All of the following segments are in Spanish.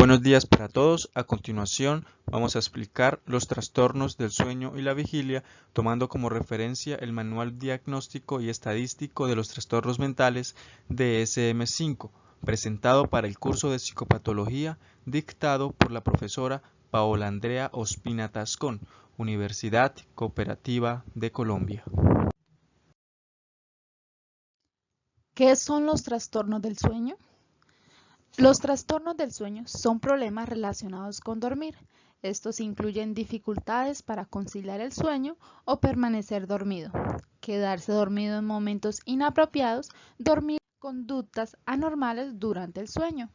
Buenos días para todos. A continuación vamos a explicar los trastornos del sueño y la vigilia, tomando como referencia el Manual Diagnóstico y Estadístico de los Trastornos Mentales DSM-5, presentado para el curso de Psicopatología, dictado por la profesora Paola Andrea Ospina Tascón, Universidad Cooperativa de Colombia. ¿Qué son los trastornos del sueño? Los trastornos del sueño son problemas relacionados con dormir. Estos incluyen dificultades para conciliar el sueño o permanecer dormido, quedarse dormido en momentos inapropiados, dormir conductas anormales durante el sueño.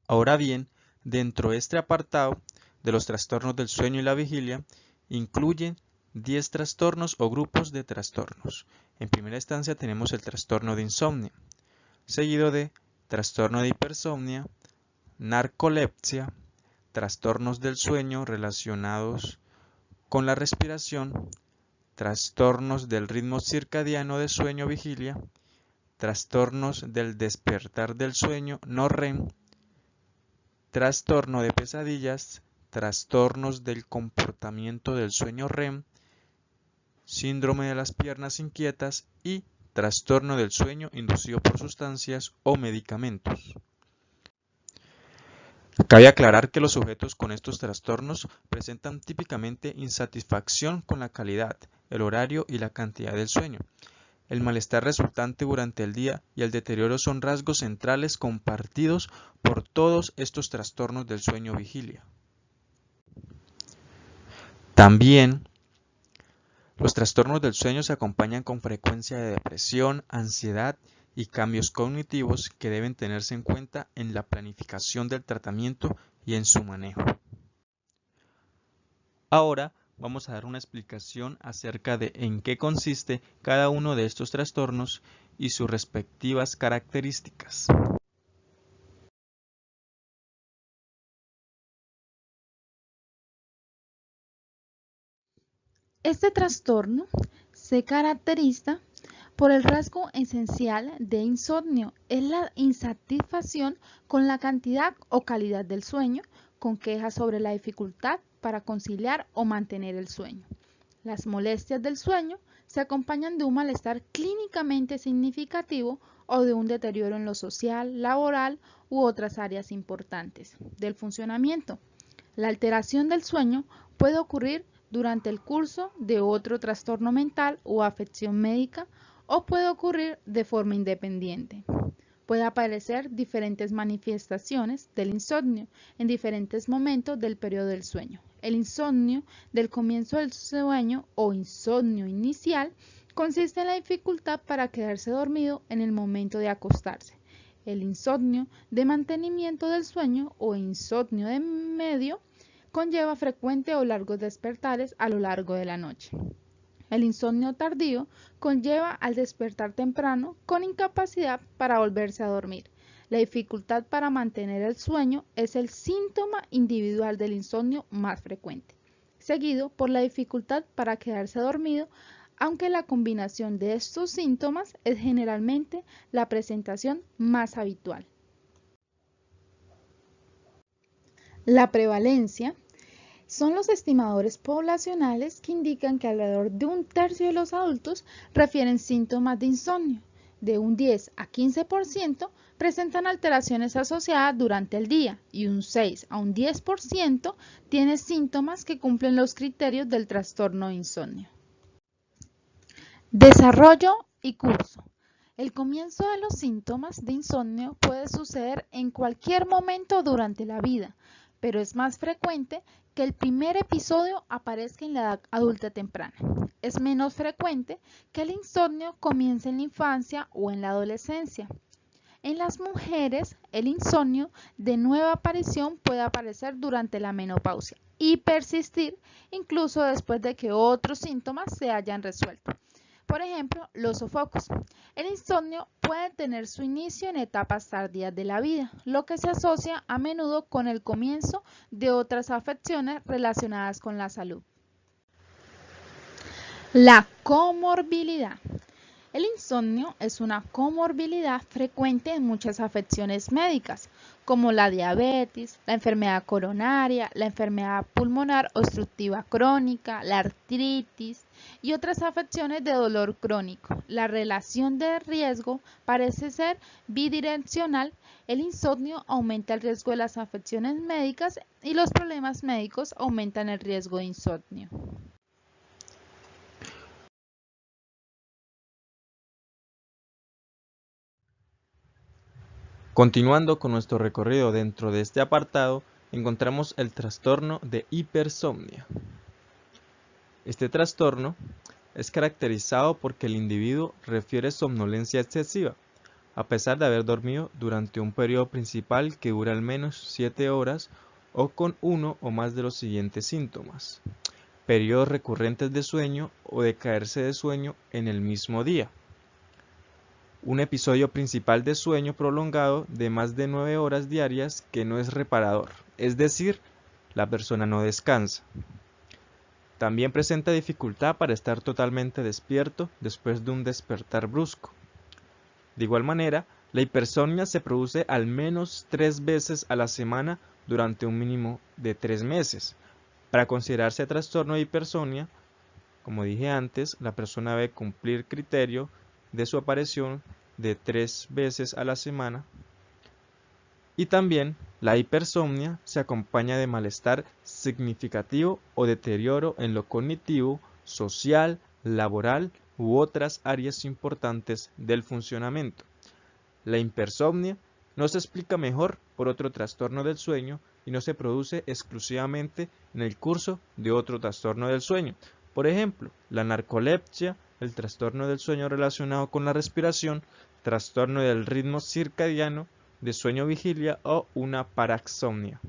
Ahora bien, dentro de este apartado de los trastornos del sueño y la vigilia, incluyen 10 trastornos o grupos de trastornos. En primera instancia tenemos el trastorno de insomnio, seguido de trastorno de hipersomnia, narcolepsia, trastornos del sueño relacionados con la respiración, trastornos del ritmo circadiano de sueño-vigilia, trastornos del despertar del sueño no REM, trastorno de pesadillas, trastornos del comportamiento del sueño REM, síndrome de las piernas inquietas y trastorno del sueño inducido por sustancias o medicamentos. Cabe aclarar que los sujetos con estos trastornos presentan típicamente insatisfacción con la calidad, el horario y la cantidad del sueño. El malestar resultante durante el día y el deterioro son rasgos centrales compartidos por todos estos trastornos del sueño-vigilia. También, los trastornos del sueño se acompañan con frecuencia de depresión, ansiedad y cambios cognitivos que deben tenerse en cuenta en la planificación del tratamiento y en su manejo. Ahora vamos a dar una explicación acerca de en qué consiste cada uno de estos trastornos y sus respectivas características. Este trastorno se caracteriza por el rasgo esencial de insomnio, es la insatisfacción con la cantidad o calidad del sueño, con quejas sobre la dificultad para conciliar o mantener el sueño. Las molestias del sueño se acompañan de un malestar clínicamente significativo o de un deterioro en lo social, laboral u otras áreas importantes del funcionamiento. La alteración del sueño puede ocurrir durante el curso de otro trastorno mental o afección médica o puede ocurrir de forma independiente. Puede aparecer diferentes manifestaciones del insomnio en diferentes momentos del periodo del sueño. El insomnio del comienzo del sueño o insomnio inicial consiste en la dificultad para quedarse dormido en el momento de acostarse. El insomnio de mantenimiento del sueño o insomnio de medio conlleva frecuentes o largos despertares a lo largo de la noche. El insomnio tardío conlleva al despertar temprano con incapacidad para volverse a dormir. La dificultad para mantener el sueño es el síntoma individual del insomnio más frecuente, seguido por la dificultad para quedarse dormido, aunque la combinación de estos síntomas es generalmente la presentación más habitual. La prevalencia son los estimadores poblacionales que indican que alrededor de un tercio de los adultos refieren síntomas de insomnio. De un 10 a 15% presentan alteraciones asociadas durante el día y un 6 a un 10% tiene síntomas que cumplen los criterios del trastorno de insomnio. Desarrollo y curso. El comienzo de los síntomas de insomnio puede suceder en cualquier momento durante la vida, pero es más frecuente que el primer episodio aparezca en la edad adulta temprana. Es menos frecuente que el insomnio comience en la infancia o en la adolescencia. En las mujeres, el insomnio de nueva aparición puede aparecer durante la menopausia y persistir incluso después de que otros síntomas se hayan resuelto. Por ejemplo, los sofocos. El insomnio puede tener su inicio en etapas tardías de la vida, lo que se asocia a menudo con el comienzo de otras afecciones relacionadas con la salud. La comorbilidad. El insomnio es una comorbilidad frecuente en muchas afecciones médicas, como la diabetes, la enfermedad coronaria, la enfermedad pulmonar obstructiva crónica, la artritis y otras afecciones de dolor crónico. La relación de riesgo parece ser bidireccional. El insomnio aumenta el riesgo de las afecciones médicas y los problemas médicos aumentan el riesgo de insomnio. Continuando con nuestro recorrido dentro de este apartado, encontramos el trastorno de hipersomnia. Este trastorno es caracterizado porque el individuo refiere somnolencia excesiva, a pesar de haber dormido durante un periodo principal que dura al menos 7 horas o con uno o más de los siguientes síntomas: periodos recurrentes de sueño o de caerse de sueño en el mismo día, un episodio principal de sueño prolongado de más de 9 horas diarias que no es reparador, es decir, la persona no descansa. También presenta dificultad para estar totalmente despierto después de un despertar brusco. De igual manera, la hipersomnia se produce al menos 3 veces a la semana durante un mínimo de 3 meses. Para considerarse trastorno de hipersomnia, como dije antes, la persona debe cumplir criterio de su aparición de 3 veces a la semana. Y también la hipersomnia se acompaña de malestar significativo o deterioro en lo cognitivo, social, laboral u otras áreas importantes del funcionamiento. La hipersomnia no se explica mejor por otro trastorno del sueño y no se produce exclusivamente en el curso de otro trastorno del sueño. Por ejemplo, la narcolepsia, el trastorno del sueño relacionado con la respiración, trastorno del ritmo circadiano, de sueño-vigilia o una paraxomnia.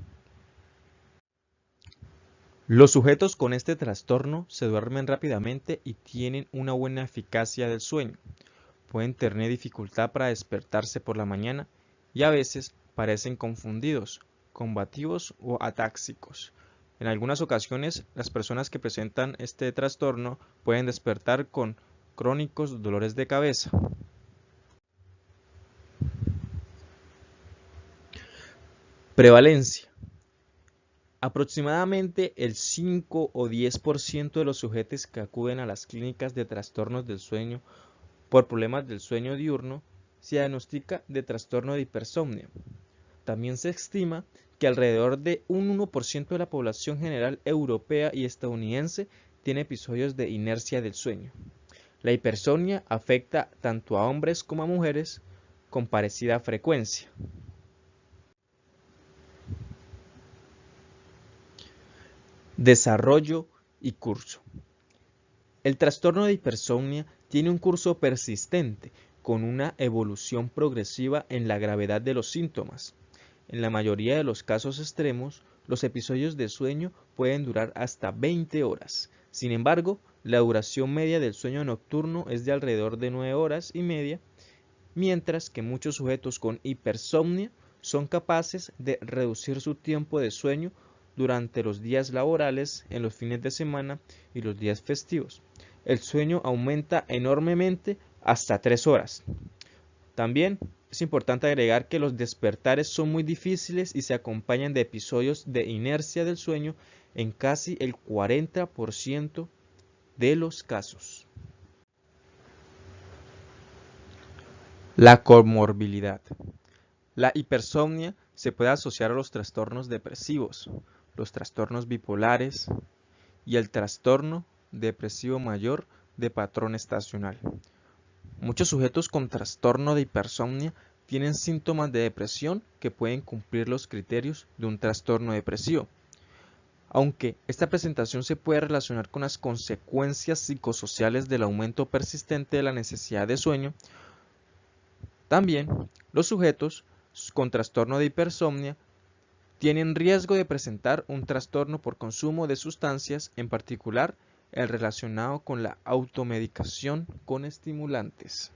Los sujetos con este trastorno se duermen rápidamente y tienen una buena eficacia del sueño. Pueden tener dificultad para despertarse por la mañana y a veces parecen confundidos, combativos o atáxicos. En algunas ocasiones, las personas que presentan este trastorno pueden despertar con crónicos dolores de cabeza. Prevalencia. Aproximadamente el 5 o 10% de los sujetos que acuden a las clínicas de trastornos del sueño por problemas del sueño diurno se diagnostica de trastorno de hipersomnia. También se estima que alrededor de un 1% de la población general europea y estadounidense tiene episodios de inercia del sueño. La hipersomnia afecta tanto a hombres como a mujeres con parecida frecuencia. Desarrollo y curso. El trastorno de hipersomnia tiene un curso persistente con una evolución progresiva en la gravedad de los síntomas. En la mayoría de los casos extremos, los episodios de sueño pueden durar hasta 20 horas. Sin embargo, la duración media del sueño nocturno es de alrededor de 9 horas y media, mientras que muchos sujetos con hipersomnia son capaces de reducir su tiempo de sueño durante los días laborales, en los fines de semana y los días festivos. El sueño aumenta enormemente hasta 3 horas. También es importante agregar que los despertares son muy difíciles y se acompañan de episodios de inercia del sueño en casi el 40% de los casos. La comorbilidad. La hipersomnia se puede asociar a los trastornos depresivos, los trastornos bipolares y el trastorno depresivo mayor de patrón estacional. Muchos sujetos con trastorno de hipersomnia tienen síntomas de depresión que pueden cumplir los criterios de un trastorno depresivo. Aunque esta presentación se puede relacionar con las consecuencias psicosociales del aumento persistente de la necesidad de sueño, también los sujetos con trastorno de hipersomnia tienen riesgo de presentar un trastorno por consumo de sustancias, en particular el relacionado con la automedicación con estimulantes.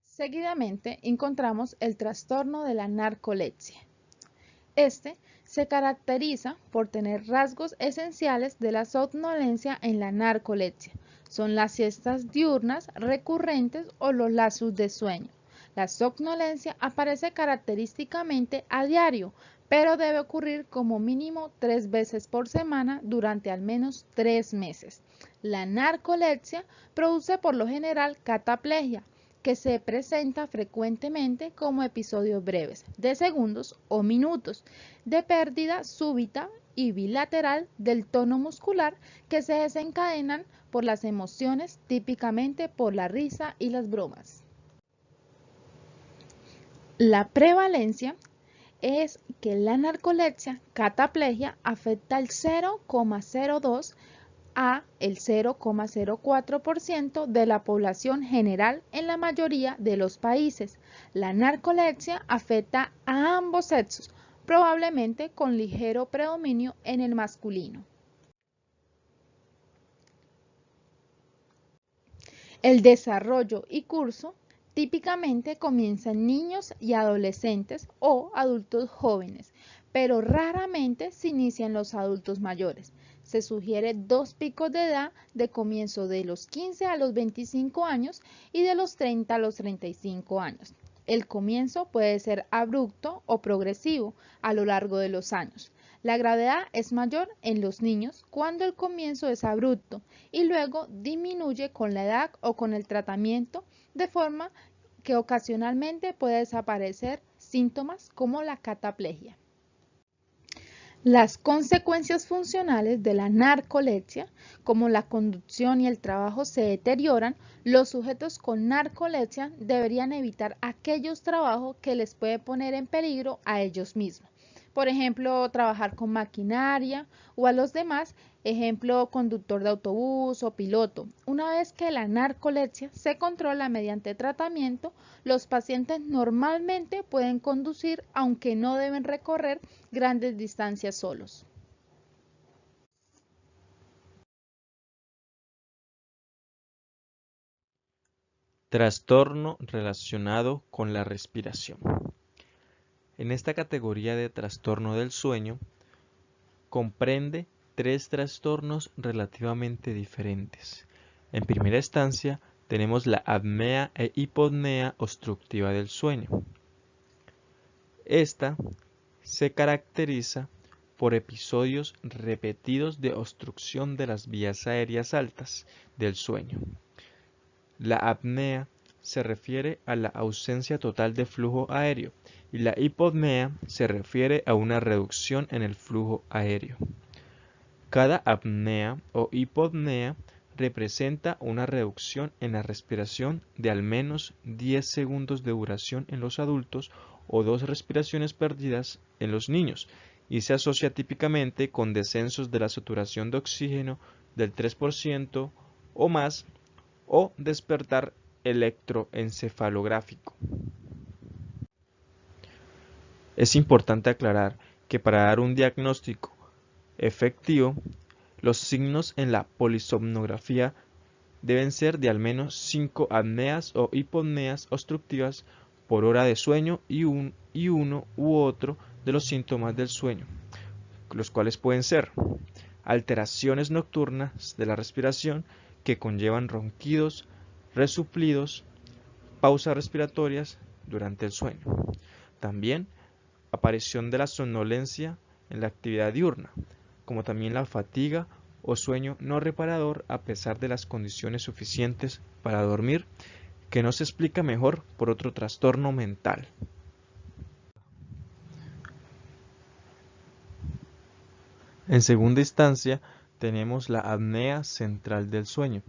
Seguidamente encontramos el trastorno de la narcolepsia. Este se caracteriza por tener rasgos esenciales de la somnolencia en la narcolepsia. Son las siestas diurnas recurrentes o los lapsus de sueño. La somnolencia aparece característicamente a diario, pero debe ocurrir como mínimo 3 veces por semana durante al menos 3 meses. La narcolepsia produce por lo general cataplegia, que se presenta frecuentemente como episodios breves, de segundos o minutos, de pérdida súbita y bilateral del tono muscular que se desencadenan por las emociones, típicamente por la risa y las bromas. La prevalencia es que la narcolepsia cataplegia afecta al 0,02 a el 0,04% de la población general en la mayoría de los países. La narcolepsia afecta a ambos sexos, probablemente con ligero predominio en el masculino. El desarrollo y curso típicamente comienza en niños y adolescentes o adultos jóvenes, pero raramente se inicia en los adultos mayores. Se sugiere 2 picos de edad de comienzo de los 15 a los 25 años y de los 30 a los 35 años. El comienzo puede ser abrupto o progresivo a lo largo de los años. La gravedad es mayor en los niños cuando el comienzo es abrupto y luego disminuye con la edad o con el tratamiento, de forma que ocasionalmente puede desaparecer síntomas como la cataplegia. Las consecuencias funcionales de la narcolepsia, como la conducción y el trabajo, se deterioran. Los sujetos con narcolepsia deberían evitar aquellos trabajos que les puede poner en peligro a ellos mismos. Por ejemplo, trabajar con maquinaria o a los demás, ejemplo, conductor de autobús o piloto. Una vez que la narcolepsia se controla mediante tratamiento, los pacientes normalmente pueden conducir, aunque no deben recorrer grandes distancias solos. Trastorno relacionado con la respiración. En esta categoría de trastorno del sueño comprende 3 trastornos relativamente diferentes. En primera instancia tenemos la apnea e hipopnea obstructiva del sueño. Esta se caracteriza por episodios repetidos de obstrucción de las vías aéreas altas del sueño. La apnea se refiere a la ausencia total de flujo aéreo y la hipopnea se refiere a una reducción en el flujo aéreo. Cada apnea o hipopnea representa una reducción en la respiración de al menos 10 segundos de duración en los adultos o 2 respiraciones perdidas en los niños, y se asocia típicamente con descensos de la saturación de oxígeno del 3% o más o despertar electroencefalográfico. Es importante aclarar que para dar un diagnóstico efectivo, los signos en la polisomnografía deben ser de al menos 5 apneas o hipopneas obstructivas por hora de sueño y uno u otro de los síntomas del sueño, los cuales pueden ser alteraciones nocturnas de la respiración que conllevan ronquidos, resuplidos, pausas respiratorias durante el sueño. También aparición de la somnolencia en la actividad diurna, como también la fatiga o sueño no reparador a pesar de las condiciones suficientes para dormir, que no se explica mejor por otro trastorno mental. En segunda instancia, tenemos la apnea central del sueño,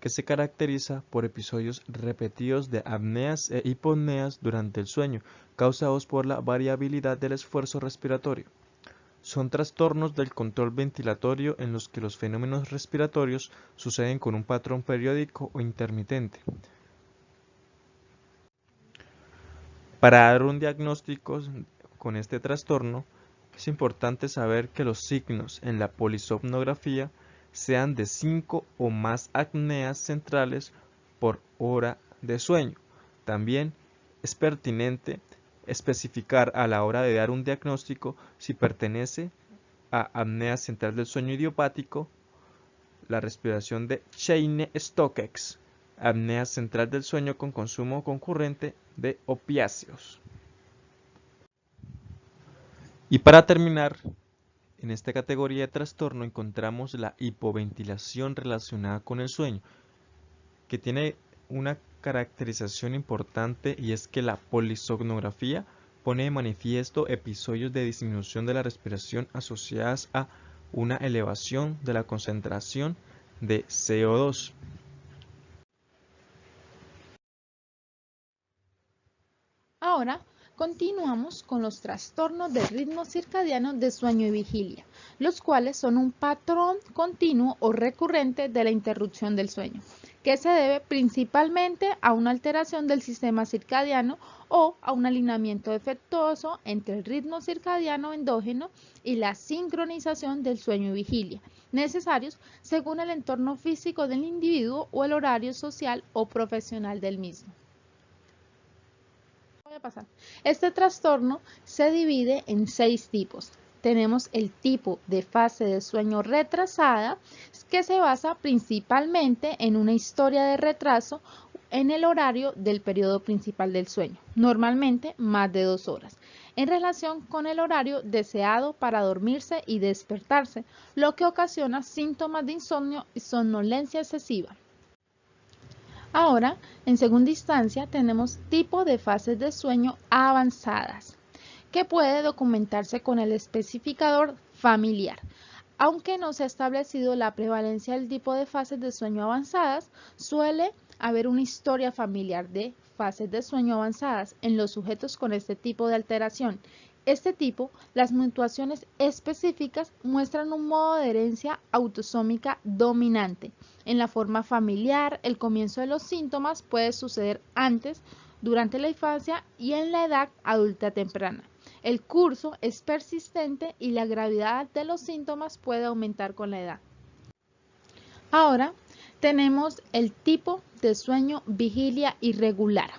que se caracteriza por episodios repetidos de apneas e hipopneas durante el sueño, causados por la variabilidad del esfuerzo respiratorio. Son trastornos del control ventilatorio en los que los fenómenos respiratorios suceden con un patrón periódico o intermitente. Para dar un diagnóstico con este trastorno, es importante saber que los signos en la polisomnografía sean de 5 o más apneas centrales por hora de sueño. También es pertinente especificar a la hora de dar un diagnóstico si pertenece a apnea central del sueño idiopático, la respiración de Cheyne-Stokes, apnea central del sueño con consumo concurrente de opiáceos. Y para terminar, en esta categoría de trastorno encontramos la hipoventilación relacionada con el sueño, que tiene una caracterización importante, y es que la polisomnografía pone de manifiesto episodios de disminución de la respiración asociadas a una elevación de la concentración de CO2. Ahora continuamos con los trastornos del ritmo circadiano de sueño y vigilia, los cuales son un patrón continuo o recurrente de la interrupción del sueño, que se debe principalmente a una alteración del sistema circadiano o a un alineamiento defectuoso entre el ritmo circadiano endógeno y la sincronización del sueño y vigilia, necesarios según el entorno físico del individuo o el horario social o profesional del mismo. Este trastorno se divide en 6 tipos. Tenemos el tipo de fase de sueño retrasada, que se basa principalmente en una historia de retraso en el horario del periodo principal del sueño, normalmente más de 2 horas, en relación con el horario deseado para dormirse y despertarse, lo que ocasiona síntomas de insomnio y somnolencia excesiva. Ahora, en segunda instancia, tenemos tipo de fases de sueño avanzadas, que puede documentarse con el especificador familiar. Aunque no se ha establecido la prevalencia del tipo de fases de sueño avanzadas, suele haber una historia familiar de fases de sueño avanzadas en los sujetos con este tipo de alteración. Este tipo, las mutaciones específicas muestran un modo de herencia autosómica dominante. En la forma familiar, el comienzo de los síntomas puede suceder antes, durante la infancia y en la edad adulta temprana. El curso es persistente y la gravedad de los síntomas puede aumentar con la edad. Ahora tenemos el tipo de sueño vigilia irregular.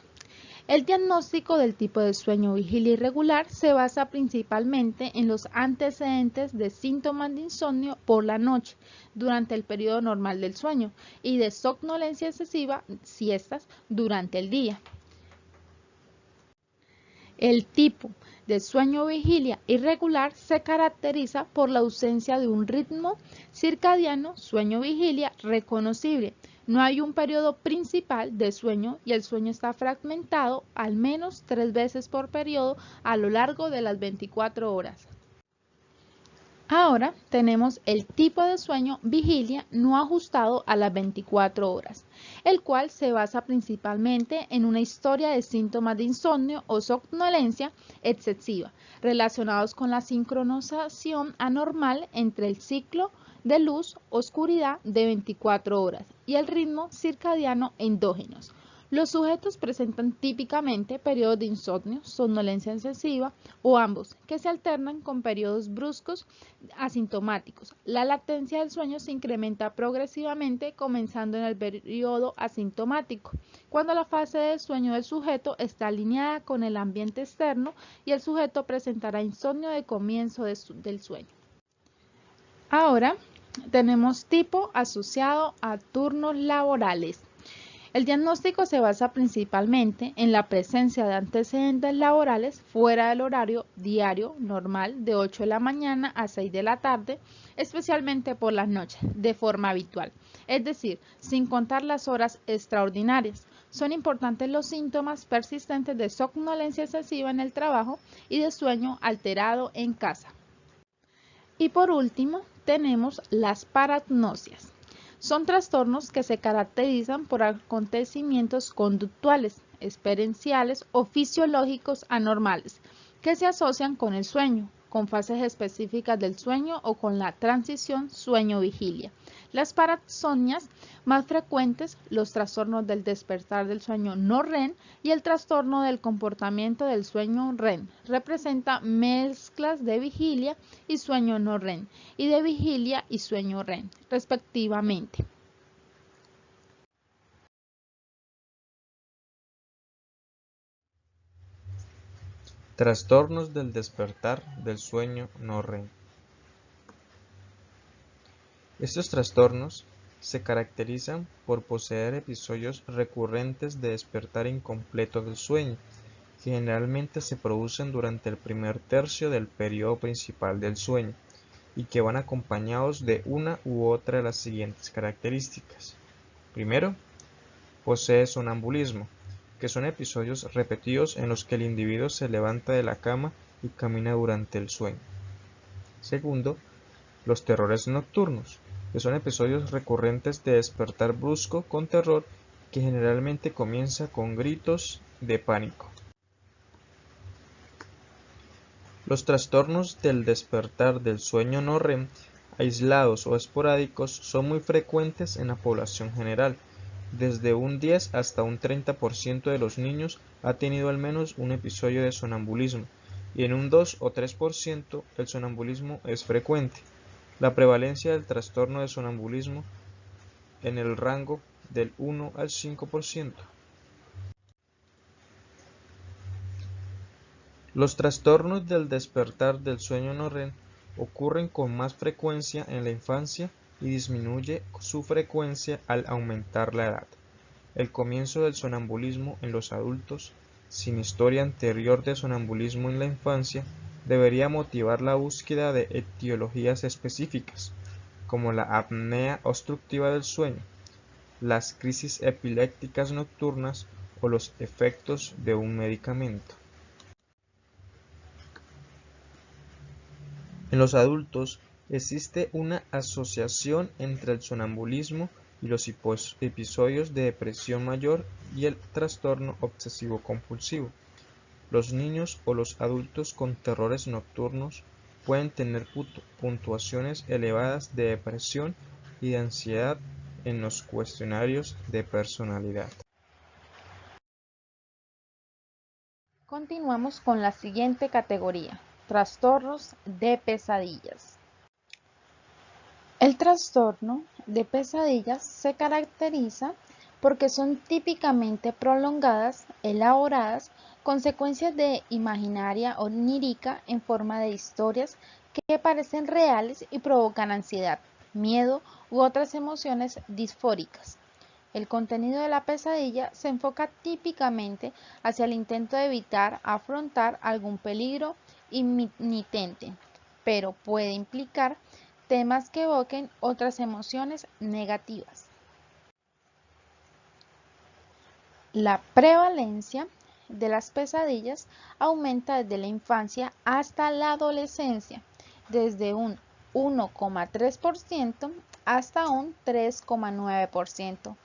El diagnóstico del tipo de sueño vigilia irregular se basa principalmente en los antecedentes de síntomas de insomnio por la noche durante el periodo normal del sueño y de somnolencia excesiva, siestas, durante el día. El tipo de sueño vigilia irregular se caracteriza por la ausencia de un ritmo circadiano sueño-vigilia reconocible. No hay un periodo principal de sueño y el sueño está fragmentado al menos 3 veces por periodo a lo largo de las 24 horas. Ahora tenemos el tipo de sueño vigilia no ajustado a las 24 horas, el cual se basa principalmente en una historia de síntomas de insomnio o somnolencia excesiva, relacionados con la sincronización anormal entre el ciclo de luz-oscuridad de 24 horas y el ritmo circadiano endógenos. Los sujetos presentan típicamente periodos de insomnio, somnolencia excesiva o ambos, que se alternan con periodos bruscos asintomáticos. La latencia del sueño se incrementa progresivamente comenzando en el periodo asintomático, cuando la fase del sueño del sujeto está alineada con el ambiente externo y el sujeto presentará insomnio de comienzo del sueño. Ahora tenemos tipo asociado a turnos laborales. El diagnóstico se basa principalmente en la presencia de antecedentes laborales fuera del horario diario normal de 8 de la mañana a 6 de la tarde, especialmente por las noches, de forma habitual, es decir, sin contar las horas extraordinarias. Son importantes los síntomas persistentes de somnolencia excesiva en el trabajo y de sueño alterado en casa. Y por último, tenemos las paratnosias. Son trastornos que se caracterizan por acontecimientos conductuales, experienciales o fisiológicos anormales que se asocian con el sueño, con fases específicas del sueño o con la transición sueño-vigilia. Las paratsonias más frecuentes, los trastornos del despertar del sueño no REM y el trastorno del comportamiento del sueño REM, representan mezclas de vigilia y sueño no REM y de vigilia y sueño REM, respectivamente. Trastornos del despertar del sueño no REM. Estos trastornos se caracterizan por poseer episodios recurrentes de despertar incompleto del sueño, que generalmente se producen durante el primer tercio del periodo principal del sueño, y que van acompañados de una u otra de las siguientes características. Primero, posee sonambulismo, que son episodios repetidos en los que el individuo se levanta de la cama y camina durante el sueño. Segundo, los terrores nocturnos, que son episodios recurrentes de despertar brusco con terror que generalmente comienza con gritos de pánico. Los trastornos del despertar del sueño no REM, aislados o esporádicos, son muy frecuentes en la población general. Desde un 10 hasta un 30% de los niños ha tenido al menos un episodio de sonambulismo, y en un 2 o 3% el sonambulismo es frecuente. La prevalencia del trastorno de sonambulismo en el rango del 1 al 5%. Los trastornos del despertar del sueño no REM ocurren con más frecuencia en la infancia y disminuye su frecuencia al aumentar la edad. El comienzo del sonambulismo en los adultos, sin historia anterior de sonambulismo en la infancia, debería motivar la búsqueda de etiologías específicas, como la apnea obstructiva del sueño, las crisis epilépticas nocturnas o los efectos de un medicamento. En los adultos existe una asociación entre el sonambulismo y los episodios de depresión mayor y el trastorno obsesivo-compulsivo. Los niños o los adultos con terrores nocturnos pueden tener puntuaciones elevadas de depresión y de ansiedad en los cuestionarios de personalidad. Continuamos con la siguiente categoría: trastornos de pesadillas. El trastorno de pesadillas se caracteriza porque son típicamente prolongadas, elaboradas, consecuencias de imaginaria onírica en forma de historias que parecen reales y provocan ansiedad, miedo u otras emociones disfóricas. El contenido de la pesadilla se enfoca típicamente hacia el intento de evitar afrontar algún peligro inminente, pero puede implicar temas que evoquen otras emociones negativas. La prevalencia de las pesadillas aumenta desde la infancia hasta la adolescencia, desde un 1,3% hasta un 3,9%.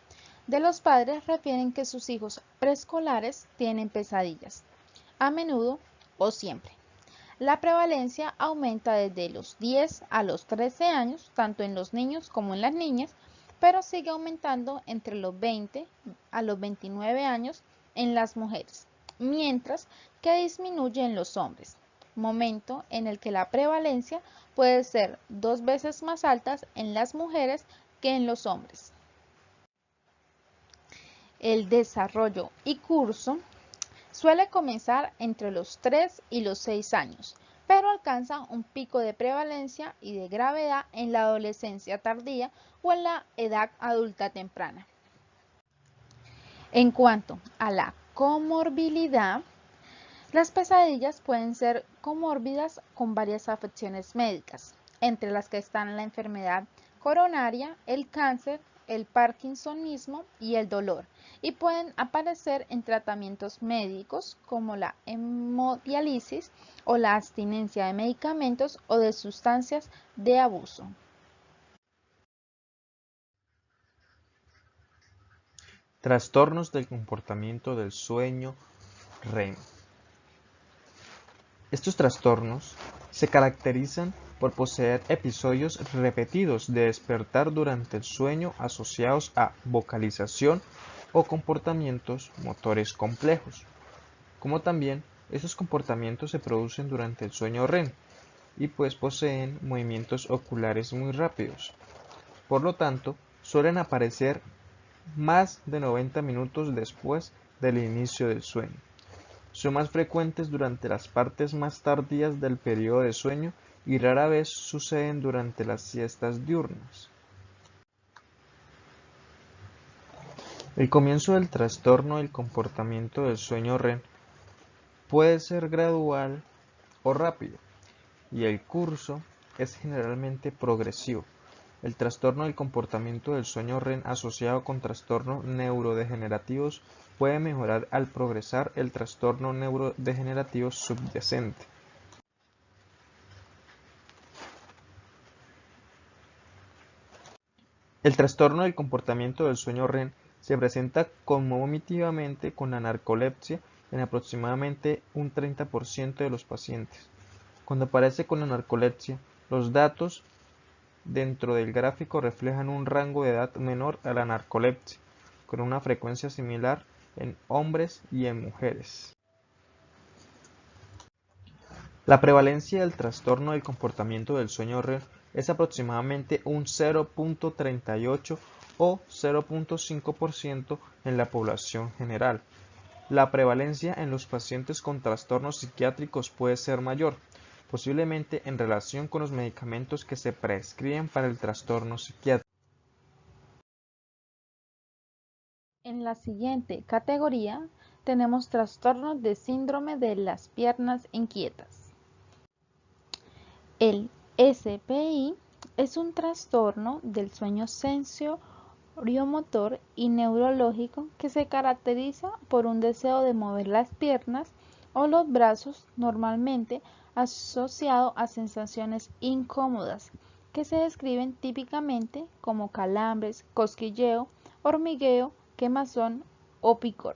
De los padres refieren que sus hijos preescolares tienen pesadillas, a menudo o siempre. La prevalencia aumenta desde los 10 a los 13 años, tanto en los niños como en las niñas, pero sigue aumentando entre los 20 a los 29 años en las mujeres, mientras que disminuye en los hombres, momento en el que la prevalencia puede ser 2 veces más alta en las mujeres que en los hombres. El desarrollo y curso suele comenzar entre los 3 y los 6 años, pero alcanza un pico de prevalencia y de gravedad en la adolescencia tardía o en la edad adulta temprana. En cuanto a la comorbilidad, las pesadillas pueden ser comórbidas con varias afecciones médicas, entre las que están la enfermedad coronaria, el cáncer, el parkinsonismo y el dolor, y pueden aparecer en tratamientos médicos como la hemodiálisis o la abstinencia de medicamentos o de sustancias de abuso. Trastornos del comportamiento del sueño REM. Estos trastornos se caracterizan por poseer episodios repetidos de despertar durante el sueño asociados a vocalización o comportamientos motores complejos, como también esos comportamientos se producen durante el sueño REM y pues poseen movimientos oculares muy rápidos. Por lo tanto, suelen aparecer más de 90 minutos después del inicio del sueño. Son más frecuentes durante las partes más tardías del periodo de sueño y rara vez suceden durante las siestas diurnas. El comienzo del trastorno del comportamiento del sueño REM puede ser gradual o rápido, y el curso es generalmente progresivo. El trastorno del comportamiento del sueño REM asociado con trastornos neurodegenerativos puede mejorar al progresar el trastorno neurodegenerativo subyacente. El trastorno del comportamiento del sueño REM se presenta conmovitivamente con la narcolepsia en aproximadamente un 30% de los pacientes. Cuando aparece con la narcolepsia, los datos dentro del gráfico reflejan un rango de edad menor a la narcolepsia, con una frecuencia similar en hombres y en mujeres. La prevalencia del trastorno del comportamiento del sueño REM es aproximadamente un 0.38 o 0.5% en la población general. La prevalencia en los pacientes con trastornos psiquiátricos puede ser mayor, posiblemente en relación con los medicamentos que se prescriben para el trastorno psiquiátrico. En la siguiente categoría tenemos trastornos de síndrome de las piernas inquietas. El SPI es un trastorno del sueño sensoriomotor y neurológico que se caracteriza por un deseo de mover las piernas o los brazos, normalmente asociado a sensaciones incómodas, que se describen típicamente como calambres, cosquilleo, hormigueo, quemazón o picor.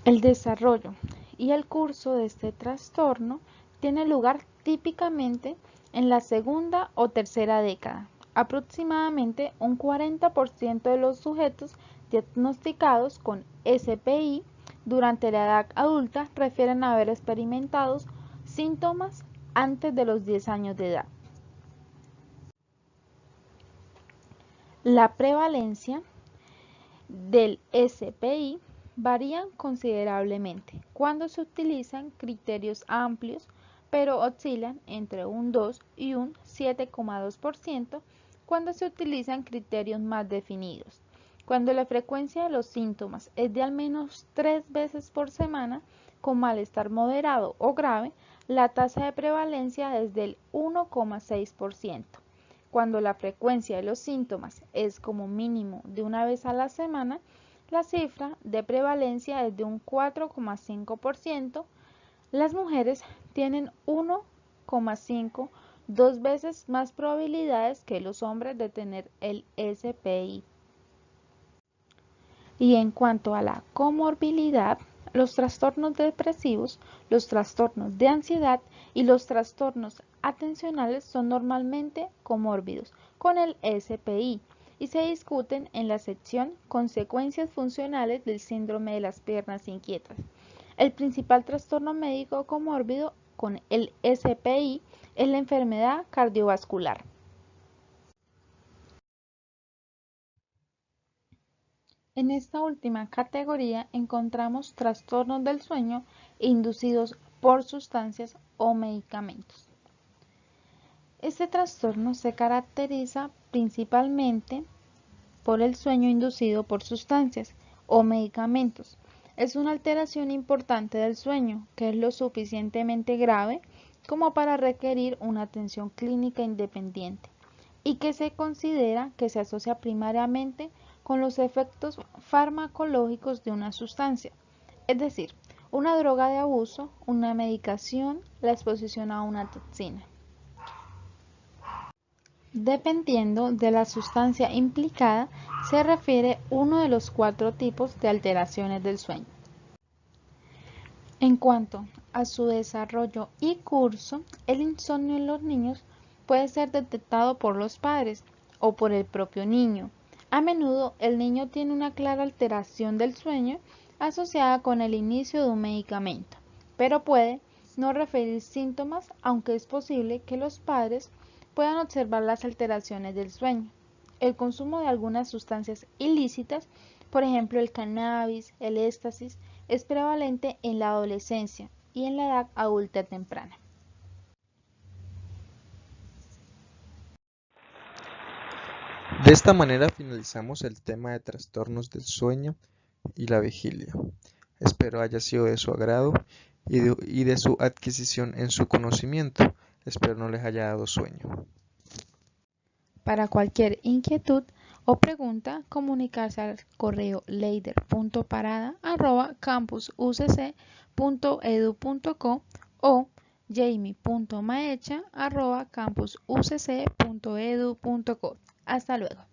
El desarrollo y el curso de este trastorno tiene lugar típicamente en la segunda o tercera década. Aproximadamente un 40% de los sujetos diagnosticados con SPI durante la edad adulta refieren a haber experimentado síntomas antes de los 10 años de edad. La prevalencia del SPI varían considerablemente cuando se utilizan criterios amplios, pero oscilan entre un 2 y un 7,2% cuando se utilizan criterios más definidos. Cuando la frecuencia de los síntomas es de al menos 3 veces por semana, con malestar moderado o grave, la tasa de prevalencia es del 1,6%. Cuando la frecuencia de los síntomas es como mínimo de una vez a la semana, la cifra de prevalencia es de un 4,5%. Las mujeres tienen 1,5, 2 veces más probabilidades que los hombres de tener el SPI. Y en cuanto a la comorbilidad, los trastornos depresivos, los trastornos de ansiedad y los trastornos atencionales son normalmente comórbidos con el SPI y se discuten en la sección Consecuencias funcionales del síndrome de las piernas inquietas. El principal trastorno médico comórbido con el SPI es la enfermedad cardiovascular. En esta última categoría encontramos trastornos del sueño inducidos por sustancias o medicamentos. Este trastorno se caracteriza principalmente por el sueño inducido por sustancias o medicamentos. Es una alteración importante del sueño que es lo suficientemente grave como para requerir una atención clínica independiente y que se considera que se asocia primariamente con los efectos farmacológicos de una sustancia, es decir, una droga de abuso, una medicación, la exposición a una toxina. Dependiendo de la sustancia implicada, se refiere uno de los 4 tipos de alteraciones del sueño. En cuanto a su desarrollo y curso, el insomnio en los niños puede ser detectado por los padres o por el propio niño. A menudo el niño tiene una clara alteración del sueño asociada con el inicio de un medicamento, pero puede no referir síntomas, aunque es posible que los padres puedan observar las alteraciones del sueño. El consumo de algunas sustancias ilícitas, por ejemplo el cannabis, el éxtasis, es prevalente en la adolescencia y en la edad adulta temprana. De esta manera finalizamos el tema de trastornos del sueño y la vigilia. Espero haya sido de su agrado y de su adquisición en su conocimiento. Espero no les haya dado sueño. Para cualquier inquietud o pregunta, comunicarse al correo leider.parada@campusucc.edu.co o jamie.maecha@campusucc.edu.co. Hasta luego.